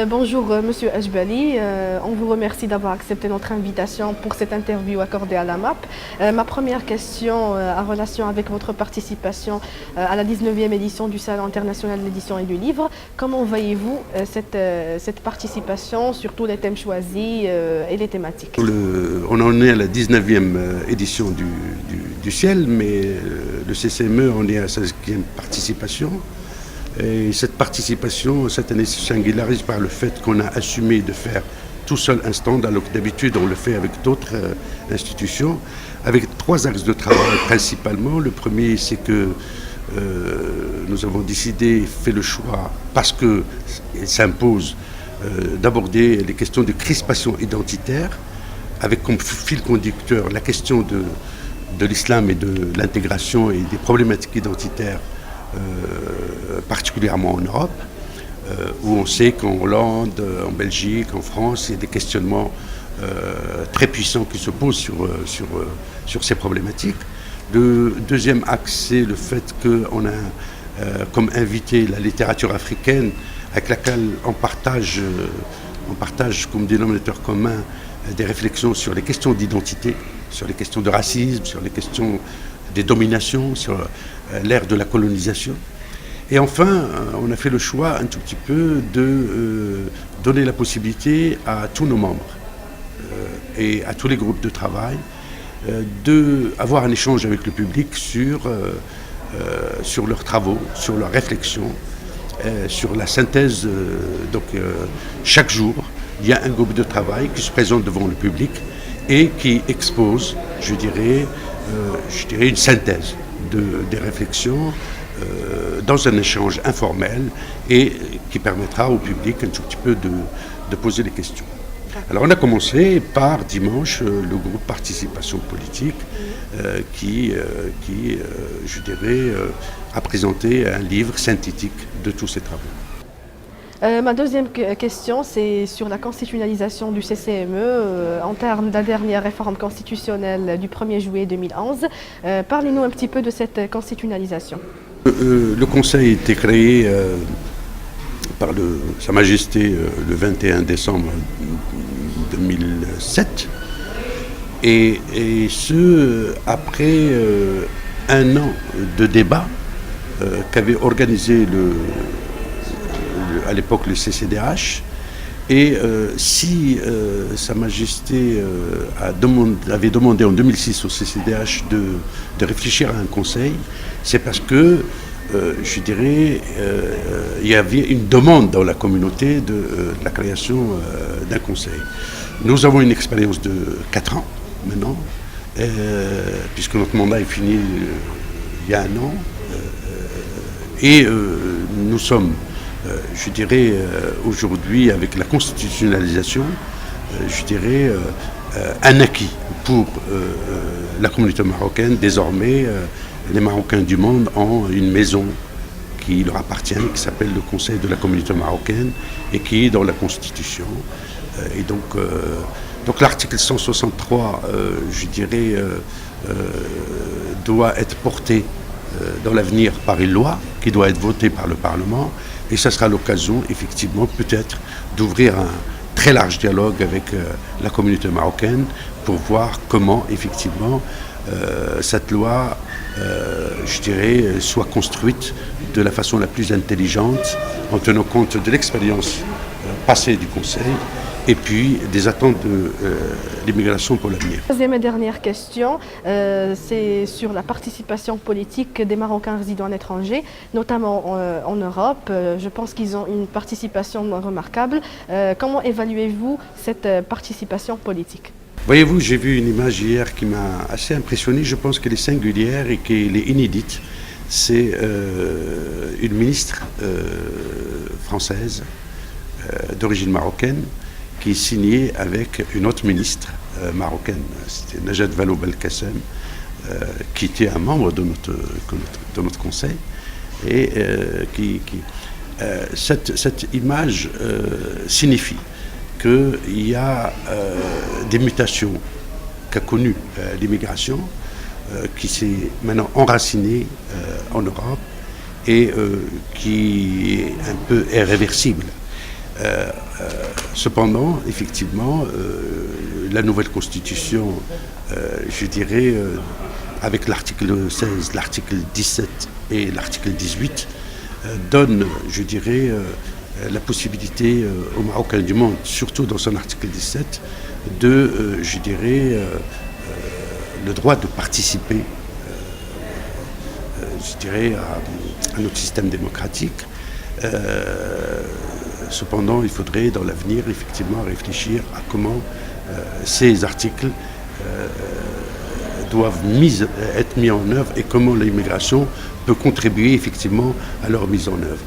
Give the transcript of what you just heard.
Bonjour Monsieur Ajbali, on vous remercie d'avoir accepté notre invitation pour cette interview accordée à la MAP. Ma première question en relation avec votre participation à la 19e édition du Salon international de l'édition et du livre. Comment voyez-vous cette participation sur tous les thèmes choisis et les thématiques? On en est à la 19e édition du Ciel, mais le CCME en est à sa 5e participation. Et cette participation, cette année, se singularise par le fait qu'on a assumé de faire tout seul un stand, alors que d'habitude on le fait avec d'autres institutions, avec 3 axes de travail principalement. Le premier, c'est que nous avons décidé, fait le choix, parce qu'il s'impose, d'aborder les questions de crispation identitaire, avec comme fil conducteur la question de l'islam et de l'intégration et des problématiques identitaires, particulièrement en Europe, où on sait qu'en Hollande, en Belgique, en France, il y a des questionnements très puissants qui se posent sur ces problématiques. Le deuxième axe, c'est le fait qu'on a comme invité la littérature africaine, avec laquelle on partage comme dénominateur commun des réflexions sur les questions d'identité, sur les questions de racisme, sur les questions des dominations, sur l'ère de la colonisation. Et enfin, on a fait le choix un tout petit peu de donner la possibilité à tous nos membres et à tous les groupes de travail d'avoir un échange avec le public sur leurs travaux, sur leurs réflexions, sur la synthèse. Chaque jour, il y a un groupe de travail qui se présente devant le public et qui expose, je dirais une synthèse des réflexions dans un échange informel et qui permettra au public un tout petit peu de poser des questions. Alors on a commencé par dimanche le groupe Participation politique qui a présenté un livre synthétique de tous ces travaux. Ma deuxième question, c'est sur la constitutionnalisation du CCME en termes de la dernière réforme constitutionnelle du 1er juillet 2011. Parlez-nous un petit peu de cette constitutionnalisation. Le Conseil a été créé par Sa Majesté le 21 décembre 2007 et ce après un an de débat qu'avait organisé à l'époque le CCDH, et si Sa Majesté avait demandé en 2006 au CCDH de réfléchir à un conseil, c'est parce que, il y avait une demande dans la communauté de la création d'un conseil. Nous avons une expérience de 4 ans maintenant, puisque notre mandat est fini il y a un an, et nous sommes aujourd'hui, avec la constitutionnalisation, un acquis pour la communauté marocaine. Désormais, les Marocains du monde ont une maison qui leur appartient, qui s'appelle le Conseil de la communauté marocaine et qui est dans la Constitution. Et donc l'article 163, doit être porté dans l'avenir par une loi qui doit être votée par le Parlement, et ça sera l'occasion effectivement peut-être d'ouvrir un très large dialogue avec la communauté marocaine pour voir comment effectivement cette loi soit construite de la façon la plus intelligente, en tenant compte de l'expérience passée du Conseil et puis des attentes de l'immigration pour l'avenir. Troisième et dernière question, c'est sur la participation politique des Marocains résidant à l'étranger, notamment en Europe. Je pense qu'ils ont une participation remarquable. Comment évaluez-vous cette participation politique? Voyez-vous, j'ai vu une image hier qui m'a assez impressionné. Je pense qu'elle est singulière et qu'elle est inédite. C'est une ministre française d'origine marocaine qui est signée avec une autre ministre marocaine, c'était Najat Vallaud-Belkacem, qui était un membre de notre conseil. Et cette image signifie qu'il y a des mutations qu'a connues l'immigration, qui s'est maintenant enracinée en Europe et qui est un peu irréversible. Cependant, effectivement, la nouvelle constitution, je dirais, avec l'article 16, l'article 17 et l'article 18, donne, je dirais, la possibilité aux Marocains du monde, surtout dans son article 17, de, je dirais, le droit de participer, je dirais, à notre système démocratique. Cependant, il faudrait dans l'avenir effectivement réfléchir à comment ces articles doivent être mis en œuvre et comment l'immigration peut contribuer effectivement à leur mise en œuvre.